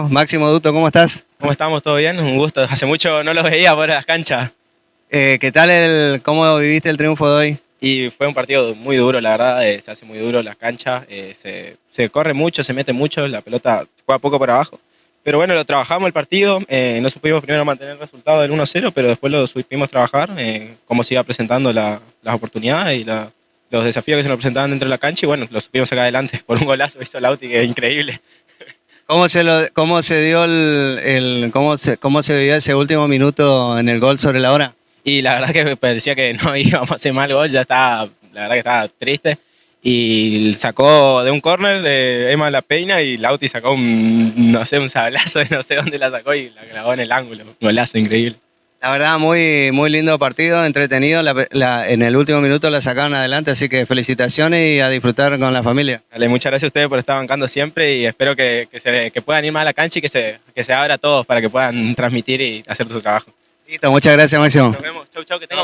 Máximo Duto, ¿cómo estás? ¿Cómo estamos? ¿Todo bien? Un gusto. Hace mucho no los veía por las canchas. ¿Qué tal cómo viviste el triunfo de hoy? Y fue un partido muy duro, la verdad. Se hace muy duro las canchas. Se corre mucho, se mete mucho. La pelota juega poco por abajo. Pero bueno, lo trabajamos el partido. No supimos primero mantener el resultado del 1-0, pero después lo supimos trabajar. Cómo se iba presentando las oportunidades y los desafíos que se nos presentaban dentro de la cancha. Y bueno, lo supimos sacar adelante por un golazo. Hizo Lauti, que es increíble. ¿Cómo se dio cómo se vivió ese último minuto en el gol sobre la hora? Y la verdad que me parecía que no íbamos a hacer mal gol, ya estaba, la verdad que estaba triste. Y sacó de un córner de Emma La Peña y Lauti sacó no sé, un sablazo de no sé dónde la sacó y la clavó en el ángulo. Un golazo increíble. La verdad, muy, muy lindo partido, entretenido. En el último minuto la sacaron adelante, así que felicitaciones y a disfrutar con la familia. Dale, muchas gracias a ustedes por estar bancando siempre y espero que puedan ir más a la cancha y que se abra a todos para que puedan transmitir y hacer su trabajo. Listo, muchas gracias, Máximo. Nos vemos. Chau, chau, que tengan